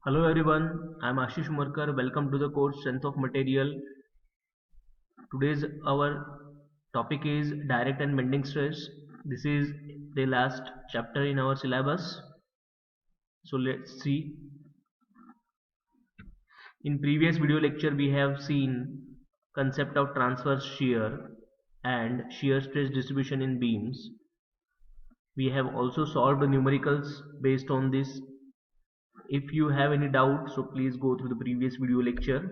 Hello everyone, I am Ashish Umarkar. Welcome to the course Strength of Material. Today's our topic is direct and bending stress. This is the last chapter in our syllabus. So let's see. In previous video lecture we have seen concept of transverse shear and shear stress distribution in beams. We have also solved numericals based on this. If you have any doubt, so please go through the previous video lecture.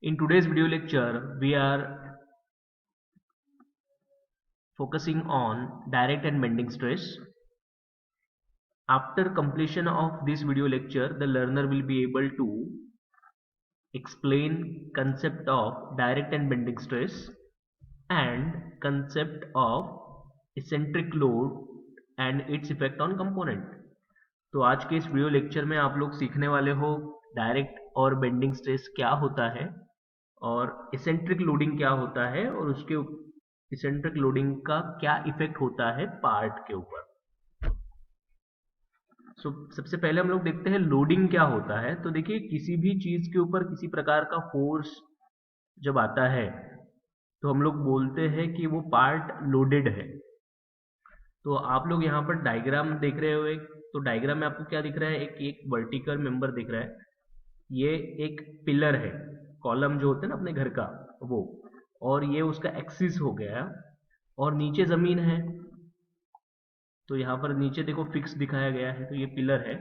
In today's video lecture, we are focusing on direct and bending stress. After completion of this video lecture, the learner will be able to explain concept of direct and bending stress and concept of eccentric load and its effect on component. तो आज के इस video lecture में आप लोग सीखने वाले हो डायरेक्ट और बेंडिंग स्ट्रेस क्या होता है और इसेंट्रिक लोडिंग क्या होता है और उसके इसेंट्रिक लोडिंग का क्या इफेक्ट होता है पार्ट के ऊपर। सबसे पहले हम लोग देखते हैं लोडिंग क्या होता है। तो देखिए, किसी भी चीज के ऊपर किसी प्रकार का फोर्स जब आता है तो हम लोग बोलते हैं कि वो पार्ट लोडेड है। तो आप लोग यहाँ पर डायग्राम देख रहे हो, तो डायग्राम में आपको क्या दिख रहा है, एक वर्टिकल मेंबर दिख रहा है। ये एक पिलर है, कॉलम जो होते हैं ना अपने घर का वो, और ये उसका एक्सिस हो गया और नीचे जमीन है। तो यहाँ पर नीचे देखो फिक्स दिखाया गया है, तो ये पिलर है।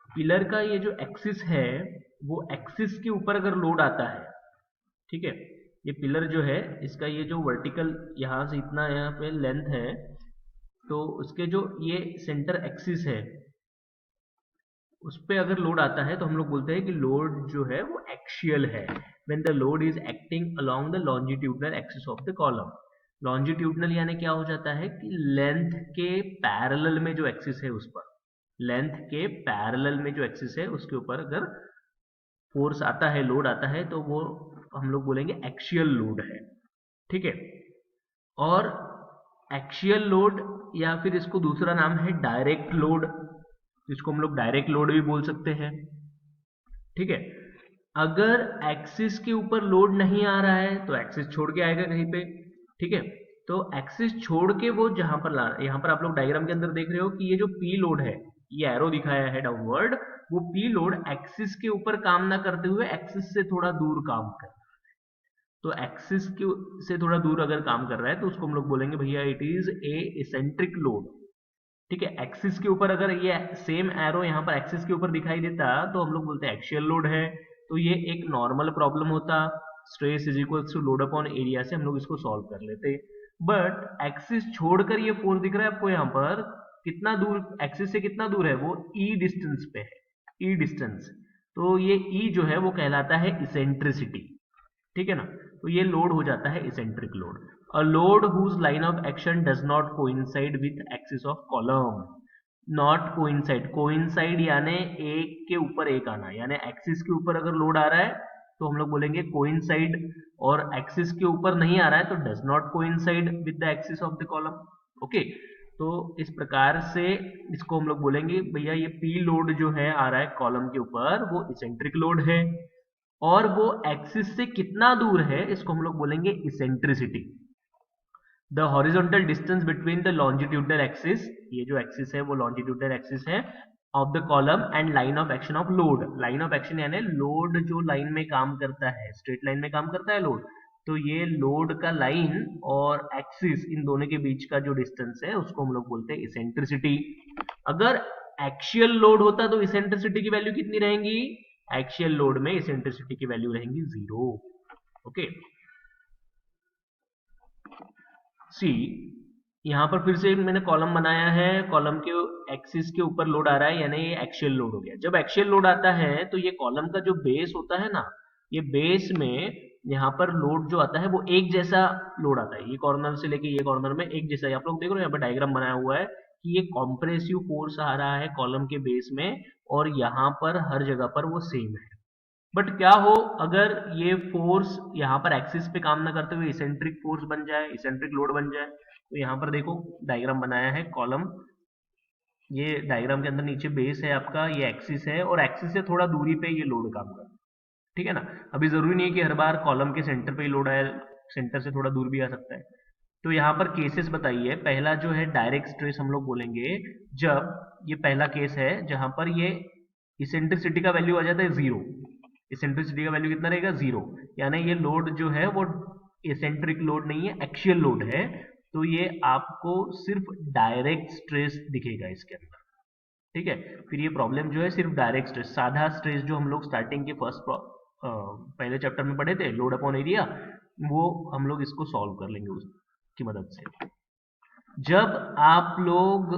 पिलर का ये जो एक्सिस है वो एक्सिस के ऊपर अगर लोड आता है, ठीक है, ये पिलर जो है इसका ये जो वर्टिकल यहाँ से इतना यहाँ पे लेंथ है, तो उसके जो ये सेंटर एक्सिस है उस पे अगर लोड आता है तो हम लोग बोलते हैं कि लोड जो है वो एक्सियल है। When the load is acting along the longitudinal axis of the column. Longitudinal यानी क्या हो जाता है कि लेंथ के पैरेलल में जो एक्सिस है उस पर, लेंथ के पैरेलल में जो एक्सिस है उसके ऊपर अगर फोर्स आता है, लोड आता है, तो वो हम लोग बोलेंगे एक्सियल लोड है, ठीक है। और एक्सियल लोड या फिर इसको दूसरा नाम है डायरेक्ट लोड, जिसको हम लोग डायरेक्ट लोड भी बोल सकते हैं, ठीक है। अगर एक्सिस के ऊपर लोड नहीं आ रहा है तो एक्सिस छोड़ के आएगा कहीं पे, ठीक है। तो एक्सिस छोड़ के वो जहां पर ला, यहाँ पर आप लोग डायग्राम के अंदर देख रहे हो कि ये जो पी लोड है, ये एरो दिखाया है डाउनवर्ड, वो पी लोड एक्सिस के ऊपर काम ना करते हुए एक्सिस से थोड़ा दूर काम कर, तो एक्सिस के से थोड़ा दूर अगर काम कर रहा है तो उसको हम लोग बोलेंगे भैया it is a eccentric load, ठीक है। एक्सिस के ऊपर अगर ये सेम एरो यहाँ पर एक्सिस के ऊपर दिखाई देता तो हम लोग बोलते हैं एक्सियल लोड है। तो ये एक नॉर्मल प्रॉब्लम होता, stress is equal to load upon area से हम लोग इसको सॉल्व कर लेते। बट एक्सिस छोड़कर ये फोर्स दिख रहा है आपको यहाँ पर, कितना दूर एक्सिस से कितना दूर है, वो ई डिस्टेंस पे है, ई डिस्टेंस। तो ये ई जो है वो कहलाता है इसेंट्रिसिटी, ठीक है ना। तो ये लोड हो जाता है eccentric load. A load whose line of action does not coincide with axis of column, not coincide, coincide यानी एक के ऊपर एक आना, यानी एक्सिस के ऊपर अगर लोड आ रहा है तो हम लोग बोलेंगे coincide, और एक्सिस के ऊपर नहीं आ रहा है तो does not coincide with the axis of the column, okay. तो इस प्रकार से इसको हम लोग बोलेंगे भैया ये P लोड जो है आ रहा है कॉलम के ऊपर वो इसेंट्रिक लोड है, और वो एक्सिस से कितना दूर है इसको हम लोग बोलेंगे eccentricity. The horizontal distance between the longitudinal axis, ये जो एक्सिस है वो लॉन्जिट्यूडनल एक्सिस है, of the column and line of action of load. Line of action यानी लोड जो लाइन में काम करता है, स्ट्रेट लाइन में काम करता है लोड, तो ये लोड का लाइन और एक्सिस इन दोनों के बीच का जो डिस्टेंस है उसको हम लोग बोलते हैं इसेंट्रिसिटी। अगर एक्सियल लोड होता तो इसेंट्रिसिटी की वैल्यू कितनी रहेंगी, एक्सियल लोड में इसेंट्रिसिटी की वैल्यू रहेंगी 0, ओके। सी यहाँ पर फिर से मैंने कॉलम बनाया है, कॉलम के एक्सिस के ऊपर लोड आ रहा है यानी ये एक्सियल लोड हो गया। जब एक्सियल लोड आता है तो ये कॉलम का जो बेस होता है ना, ये बेस में यहाँ पर लोड जो आता है वो एक जैसा लोड आता है, ये कॉर्नर से लेके ये कॉर्नर में एक जैसा। आप लोग देख रहे हो यहाँ पर डायग्राम बनाया हुआ है कि ये कॉम्प्रेसिव फोर्स आ रहा है कॉलम के बेस में, और यहाँ पर हर जगह पर वो सेम है। बट क्या हो अगर ये फोर्स यहाँ पर एक्सिस पे काम ना करते हुए इसेंट्रिक फोर्स बन जाए, इसेंट्रिक लोड बन जाए। तो यहाँ पर देखो डायग्राम बनाया है, कॉलम ये डायग्राम के अंदर नीचे बेस है आपका, ये एक्सिस है और एक्सिस से थोड़ा दूरी पे ये लोड काम कर रहा है, ठीक है ना। अभी जरूरी नहीं है कि हर बार कॉलम के सेंटर पे ही लोड आए, सेंटर से थोड़ा दूर भी आ सकता है। तो यहाँ पर केसेस बताइए। पहला जो है डायरेक्ट स्ट्रेस हम लोग बोलेंगे जब, ये पहला केस है जहां पर ये इसेंट्रिसिटी का वैल्यू आ जाता है 0। इसेंट्रिसिटी का वैल्यू कितना रहेगा 0, यानी ये लोड जो है वो इसेंट्रिक लोड नहीं है, एक्शियल लोड है। तो ये आपको सिर्फ डायरेक्ट स्ट्रेस दिखेगा इसके अंदर, ठीक है। फिर ये प्रॉब्लम जो है सिर्फ डायरेक्ट स्ट्रेस, साधा स्ट्रेस जो हम लोग स्टार्टिंग के पहले चैप्टर में पढ़े थे, लोड अपॉन एरिया, वो हम लोग इसको सॉल्व कर लेंगे उसकी मदद से। जब आप लोग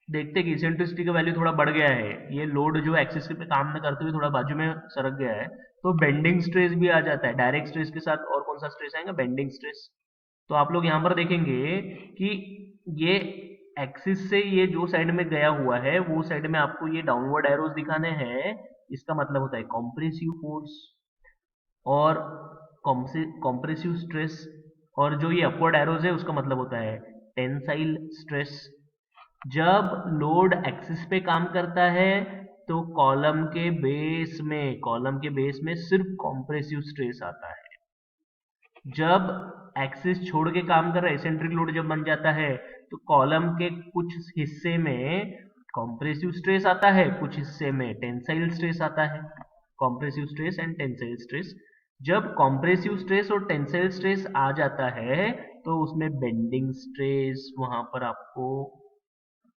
देखते हैं कि इसेंट्रिसिटी का वैल्यू थोड़ा बढ़ गया है, ये लोड जो एक्सिस पे काम न करते हुए थोड़ा बाजू में सरक गया है, तो बेंडिंग स्ट्रेस भी आ जाता है। डायरेक्ट स्ट्रेस के साथ और कौन सा स्ट्रेस आएगा, बेंडिंग स्ट्रेस। तो आप लोग यहाँ पर देखेंगे कि ये एक्सिस से ये जो साइड में गया हुआ है, वो साइड में आपको ये डाउनवर्ड एरोज दिखाने हैं। इसका मतलब होता है कॉम्प्रेसिव फोर्स और कॉम्प्रेसिव स्ट्रेस, और जो ये अपवर्ड एरोज है उसका मतलब होता है टेंसाइल स्ट्रेस। जब लोड एक्सिस पे काम करता है तो कॉलम के बेस में सिर्फ कॉम्प्रेसिव स्ट्रेस आता है। जब एक्सिस छोड़ के काम कर रहा है, एसेंट्रिक लोड जब बन जाता है, तो कॉलम के कुछ हिस्से में कॉम्प्रेसिव स्ट्रेस आता है, कुछ हिस्से में टेंसाइल स्ट्रेस आता है। Compressive stress and tensile stress. जब कॉम्प्रेसिव स्ट्रेस और टेंसाइल स्ट्रेस आ जाता है तो उसमें बेंडिंग स्ट्रेस वहां पर आपको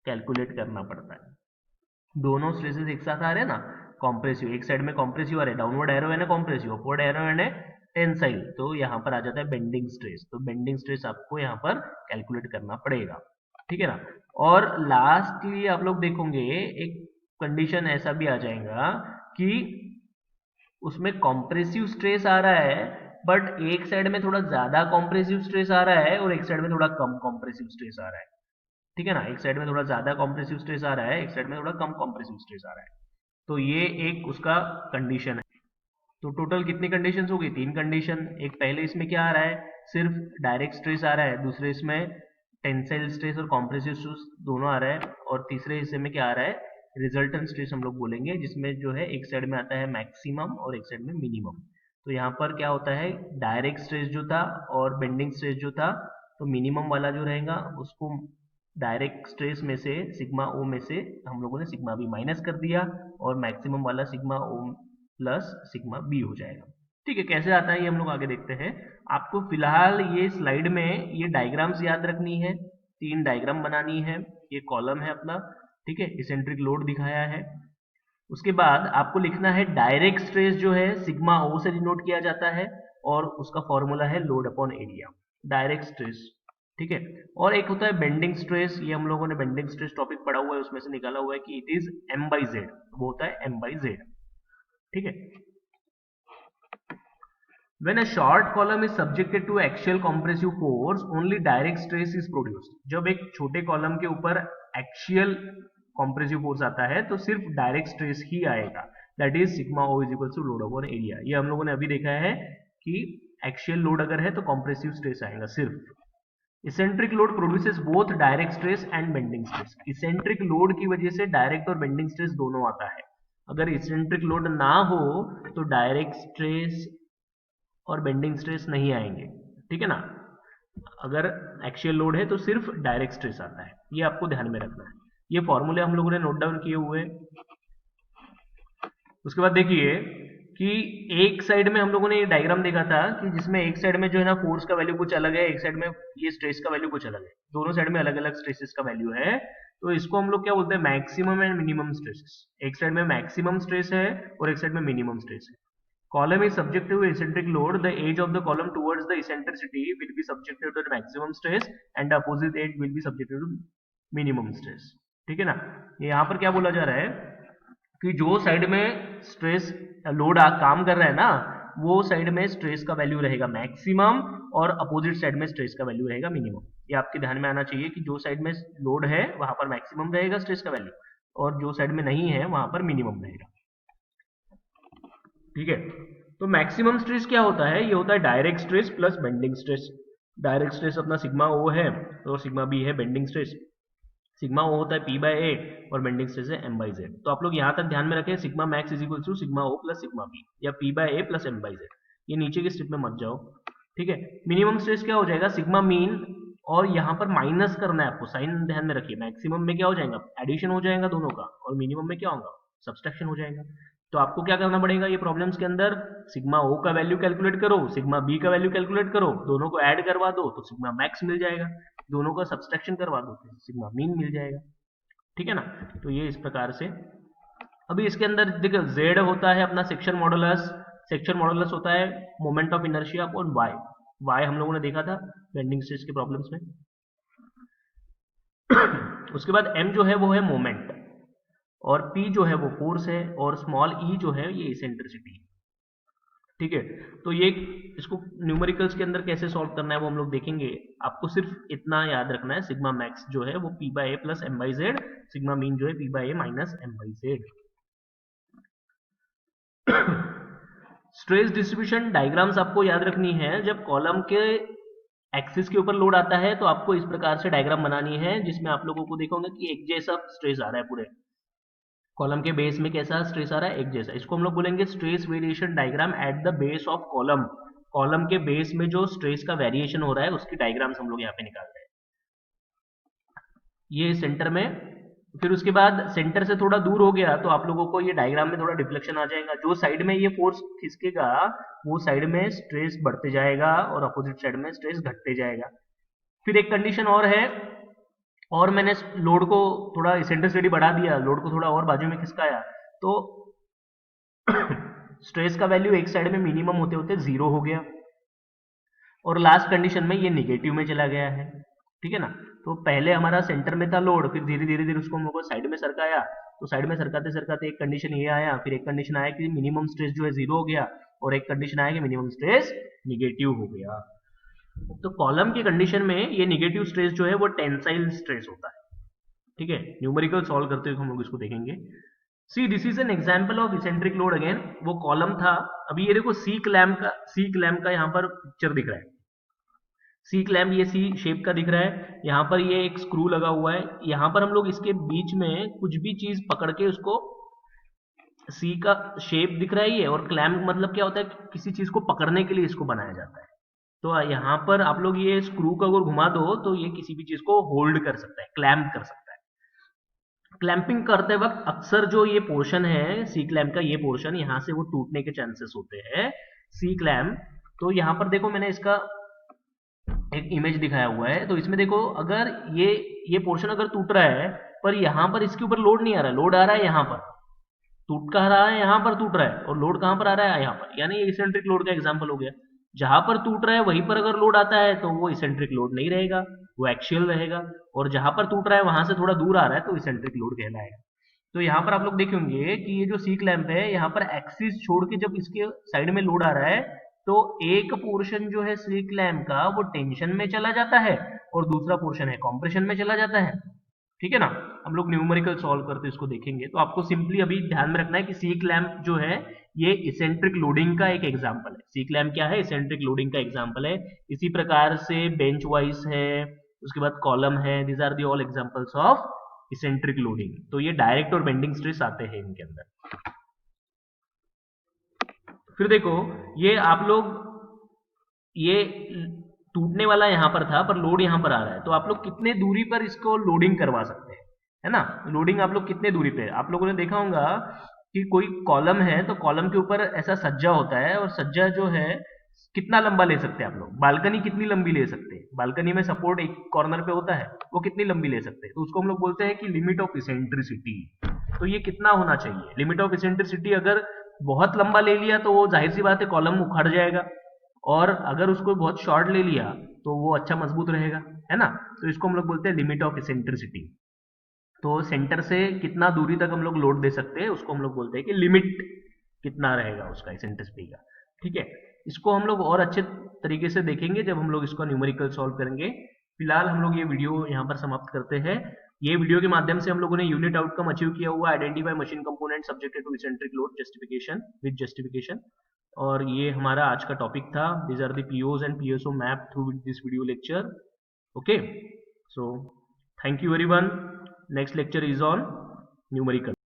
कैलकुलेट करना पड़ता है। दोनों स्ट्रेसेस एक साथ आ रहे हैं ना, कॉम्प्रेसिव एक साइड में कॉम्प्रेसिव आ रहे हैं, डाउनवर्ड एरो है ना कॉम्प्रेसिव, अपवर्ड एरो है ना टेंसाइल, तो यहाँ पर आ जाता है बेंडिंग स्ट्रेस। तो बेंडिंग स्ट्रेस आपको यहाँ पर कैलकुलेट करना पड़ेगा, ठीक है ना। और लास्टली आप लोग देखोगे एक कंडीशन ऐसा भी आ जाएगा कि उसमें कॉम्प्रेसिव स्ट्रेस आ रहा है, बट एक साइड में थोड़ा ज्यादा कॉम्प्रेसिव स्ट्रेस आ रहा है और एक साइड में थोड़ा कम कॉम्प्रेसिव स्ट्रेस आ रहा है, ठीक है ना। एक साइड में थोड़ा ज्यादा कॉम्प्रेसिव स्ट्रेस आ रहा है, एक साइड में थोड़ा कम कॉम्प्रेसिव स्ट्रेस आ रहा है। तो ये एक उसका कंडीशन है। तो टोटल कितनी कंडीशन हो गई, 3 कंडीशन। एक पहले इसमें क्या आ रहा है, सिर्फ डायरेक्ट स्ट्रेस आ रहा है, दूसरे इसमें टेंसाइल स्ट्रेस और कॉम्प्रेसिव स्ट्रेस दोनों आ रहा है, और तीसरे हिस्से में क्या आ रहा है, रिजल्टेंट स्ट्रेस हम लोग बोलेंगे, जिसमें जो है एक साइड में आता है मैक्सिमम और एक साइड में मिनिमम। तो यहाँ पर क्या होता है, डायरेक्ट स्ट्रेस जो था और बेंडिंग स्ट्रेस जो था, तो मिनिमम वाला जो रहेगा उसको डायरेक्ट स्ट्रेस में से सिग्मा ओ में से हम लोगों ने सिग्मा बी माइनस कर दिया, और मैक्सिमम वाला sigma O plus sigma B हो जाएगा। ठीक है, कैसे आता है ये हम लोग आगे देखते हैं। आपको फिलहाल ये स्लाइड में ये डायग्राम्स याद रखनी है, 3 डायग्राम बनानी है। ये कॉलम है अपना, ठीक है, इसेंट्रिक लोड दिखाया है। उसके बाद आपको लिखना है डायरेक्ट स्ट्रेस जो है सिग्मा ओ से डिनोट किया जाता है, और उसका फॉर्मूला है load upon area, direct stress, ठीक है। और एक होता है बेंडिंग स्ट्रेस, ये हम लोगों ने बेंडिंग स्ट्रेस टॉपिक पढ़ा हुआ है, उसमें से निकाला हुआ है कि it is M by Z, वो होता है एम बाई जेड, ठीक है। When a short column is subjected to axial compressive force, only direct stress is produced. जब एक छोटे कॉलम के ऊपर एक्शियल कॉम्प्रेसिव फोर्स आता है तो सिर्फ डायरेक्ट स्ट्रेस ही आएगा, that is sigma O is equal to load upon area. ये हम लोगों ने अभी देखा है कि एक्शियल लोड अगर है तो कॉम्प्रेसिव स्ट्रेस आएगा सिर्फ। Eccentric load produces both direct stress and bending stress. Eccentric load की वजह से डायरेक्ट और बेंडिंग स्ट्रेस दोनों आता है। अगर इसेंट्रिक लोड ना हो तो डायरेक्ट स्ट्रेस और बेंडिंग स्ट्रेस नहीं आएंगे, ठीक है ना। अगर एक्शियल लोड है तो सिर्फ डायरेक्ट स्ट्रेस आता है, ये आपको ध्यान में रखना है। ये फॉर्मूले हम लोगों ने नोट डाउन किए हुए। उसके बाद देखिए कि एक साइड में हम लोगों ने ये डायग्राम देखा था कि जिसमें एक साइड में जो है ना फोर्स का वैल्यू कुछ अलग है, एक साइड में ये स्ट्रेस का वैल्यू कुछ अलग है, दोनों साइड में अलग अलग स्ट्रेसेस का वैल्यू है। तो इसको हम लोग क्या बोलते हैं, मैक्सिमम एंड मिनिमम स्ट्रेसेस। एक साइड में मैक्सिमम स्ट्रेस है और एक साइड में मिनिमम स्ट्रेस है। Column is subjected to eccentric load. The edge of the column towards the eccentricity will be subjected to the maximum stress and the opposite edge will be subjected to minimum stress. ठीक है ना। यहाँ पर क्या बोला जा रहा है कि जो साइड में स्ट्रेस लोड काम कर रहा है ना, वो साइड में स्ट्रेस का वैल्यू रहेगा मैक्सिमम और अपोजिट साइड में स्ट्रेस का वैल्यू रहेगा मिनिमम। ये आपके ध्यान में आना चाहिए कि जो साइड में लोड है वहां पर मैक्सिमम रहेगा स्ट्रेस का वैल्यू, और जो साइड में नहीं है वहां पर मिनिमम रहेगा, ठीक है। तो मैक्सिमम स्ट्रेस क्या होता है, ये होता है direct stress plus bending stress. Direct stress अपना सिग्मा ओ है और सिग्मा बी है बेंडिंग स्ट्रेस। सिग्मा ओ होता है पी बाय ए और बेंडिंग स्ट्रेस है एम बाई जेड। तो आप लोग यहाँ तक ध्यान में रखें, sigma max is equal to sigma O plus sigma B या P by A plus M by Z. ये नीचे की स्टेप में मत जाओ, ठीक है। मिनिमम स्ट्रेस क्या हो जाएगा, सिग्मा मीन, और यहाँ पर माइनस करना है आपको, साइन ध्यान में रखिए। मैक्सिमम में क्या हो जाएगा, एडिशन हो जाएगा दोनों का, और मिनिमम में क्या होगा, सब्सट्रैक्शन हो जाएगा। तो आपको क्या करना पड़ेगा, ये प्रॉब्लम्स के अंदर सिग्मा ओ का वैल्यू कैलकुलेट करो, सिग्मा बी का वैल्यू कैलकुलेट करो, दोनों को ऐड करवा दो तो सिग्मा मैक्स मिल जाएगा, दोनों का सब्सट्रैक्शन करवा दो तो सिग्मा मीन मिल जाएगा, ठीक है ना। तो ये इस प्रकार से। अभी इसके अंदर देखो z होता है अपना सेक्शन मॉडुलस, सेक्शन मॉडुलस होता है moment of inertia upon y हम लोगों ने देखा था बेंडिंग स्ट्रेस के प्रॉब्लम्स में। उसके बाद m जो है वो है मोमेंट, और p जो है वो फोर्स है, और स्मॉल e जो है ये इसेंट्रिसिटी, ठीक है। तो ये इसको न्यूमेरिकल्स के अंदर कैसे सॉल्व करना है वो हम लोग देखेंगे। आपको सिर्फ इतना याद रखना है, सिग्मा मैक्स जो है वो p by A plus M by Z, sigma mean जो है p by A minus M by Z. Stress distribution diagrams आपको याद रखनी है। जब कॉलम के एक्सिस के ऊपर लोड आता है तो आपको इस प्रकार से डायग्राम बनानी है, जिसमें आप लोगों को देखोगे कि एक जैसा स्ट्रेस आ रहा है, पूरे कॉलम के बेस में कैसा स्ट्रेस आ रहा है, एक जैसा। इसको हम लोग बोलेंगे stress variation diagram at the base of column. Column के बेस में जो स्ट्रेस का वेरिएशन हो रहा है उसकी डायग्राम्स हम लोग यहाँ पे निकाल रहे हैं, ये सेंटर में। फिर उसके बाद सेंटर से थोड़ा दूर हो गया तो आप लोगों को ये डायग्राम में थोड़ा डिफ्लेक्शन आ जाएगा, जो साइड में ये फोर्स खिसकेगा वो साइड में स्ट्रेस बढ़ते जाएगा और अपोजिट साइड में स्ट्रेस घटते जाएगा। फिर एक कंडीशन और है, और मैंने लोड को थोड़ा इसेंट्रिसिटी बढ़ा दिया, लोड को थोड़ा और बाजू में खिसकाया, तो स्ट्रेस का वैल्यू एक साइड में मिनिमम होते होते 0 हो गया, और लास्ट कंडीशन में ये निगेटिव में चला गया है, ठीक है ना। तो पहले हमारा सेंटर में था लोड, फिर धीरे धीरे धीरे उसको हम लोग को साइड में सरकाया, तो साइड में सरकाते सरकाते एक कंडीशन ये आया, फिर एक कंडीशन आया कि मिनिमम स्ट्रेस जो है 0 हो गया, और एक कंडीशन आया कि मिनिमम स्ट्रेस निगेटिव हो गया। तो कॉलम की कंडीशन में ये निगेटिव स्ट्रेस जो है वो टेंसाइल स्ट्रेस होता है, ठीक है। न्यूमेरिकल सॉल्व करते हुए हम लोग इसको देखेंगे। See this is an example of eccentric load. Again वो कॉलम था, अभी ये देखो सी क्लैम्प का यहाँ पर पिक्चर दिख रहा है, सी क्लैम्प ये सी शेप का दिख रहा है, यहाँ पर ये एक स्क्रू लगा हुआ है, यहाँ पर हम लोग इसके बीच में कुछ भी चीज पकड़ के उसको, सी का शेप दिख रहा है ये, और क्लैम्प मतलब क्या होता है, किसी चीज को पकड़ने के लिए इसको बनाया जाता है। तो यहाँ पर आप लोग ये स्क्रू को अगर घुमा दो तो ये किसी भी चीज को होल्ड कर सकता है, क्लैम्प कर सकता है। क्लैंपिंग करते वक्त अक्सर जो ये पोर्शन है सी क्लैम्प का, ये पोर्शन यहाँ से वो टूटने के चांसेस होते हैं, सी क्लैम्प। तो यहाँ पर देखो मैंने इसका एक इमेज दिखाया हुआ है, तो इसमें देखो अगर ये पोर्शन अगर टूट रहा है, पर यहाँ पर इसके ऊपर लोड नहीं आ रहा है, लोड आ रहा है यहाँ पर, टूट कहाँ रहा है, यहाँ पर टूट रहा है, और लोड कहाँ पर आ रहा है, यहाँ पर, यानी ये इसेंट्रिक लोड का एग्जाम्पल हो गया। जहां पर टूट रहा है वहीं पर अगर लोड आता है तो वो इसेंट्रिक लोड नहीं रहेगा, वो एक्सियल रहेगा, और जहां पर टूट रहा है वहां से थोड़ा दूर आ रहा है तो इसेंट्रिक लोड कहलाएगा। तो यहाँ पर आप लोग देखेंगे कि ये जो सी क्लैंप है, यहाँ पर एक्सिस छोड़ के जब इसके साइड में लोड आ रहा है तो एक पोर्शन जो है सी क्लैंप का वो टेंशन में चला जाता है, और दूसरा पोर्शन है कॉम्प्रेशन में चला जाता है, ठीक है ना। हम लोग न्यूमेरिकल सॉल्व करते इसको देखेंगे। तो आपको सिंपली अभी ध्यान में रखना है कि सी क्लैंप जो है ये इसेंट्रिक लोडिंग का एक एग्जांपल है। सी क्लैंप क्या है, इसेंट्रिक लोडिंग का एग्जांपल है। इसी प्रकार से बेंच वाइज है, उसके बाद कॉलम है, these are the all examples of eccentric loading. तो ये डायरेक्ट और बेंडिंग स्ट्रेस आते हैं इनके अंदर। फिर देखो ये आप लोग, ये टूटने वाला यहां पर था पर लोड यहां पर आ रहा है, तो आप लोग कितने दूरी पर इसको लोडिंग करवा सकते हैं, है ना। लोडिंग आप लोग कितने दूरी पे, आप लोगों ने देखा होगा कि कोई कॉलम है तो कॉलम के ऊपर ऐसा सज्जा होता है, और सज्जा जो है कितना लंबा ले सकते हैं आप लोग, बालकनी कितनी लंबी ले सकते हैं, बालकनी में सपोर्ट एक कॉर्नर पे होता है, वो कितनी लंबी ले सकते हैं, तो उसको हम लोग बोलते हैं कि लिमिट ऑफ इसेंट्रिसिटी। तो ये कितना होना चाहिए, लिमिट ऑफ इसेंट्रिसिटी अगर बहुत लंबा ले लिया तो वो जाहिर सी बात है कॉलम उखड़ जाएगा, और अगर उसको बहुत शॉर्ट ले लिया तो वो अच्छा मजबूत रहेगा, है ना। तो इसको हम लोग बोलते हैं लिमिट ऑफ इसेंट्रिसिटी। तो सेंटर से कितना दूरी तक हम लोग लोड दे सकते हैं उसको हम लोग बोलते हैं कि लिमिट कितना रहेगा उसका इसेंट्रिसिटी का, ठीक है। इसको हम लोग और अच्छे तरीके से देखेंगे जब हम लोग इसको न्यूमेरिकल सॉल्व करेंगे। फिलहाल हम लोग ये वीडियो यहाँ पर समाप्त करते हैं। ये वीडियो के माध्यम से हम लोगों ने यूनिट आउटकम अचीव किया हुआ, identify machine component subjected to eccentric load justification with justification, और ये हमारा आज का टॉपिक था। These are the POs and PSO map through this video lecture. Okay, so thank you everyone. next lecture is on numerical.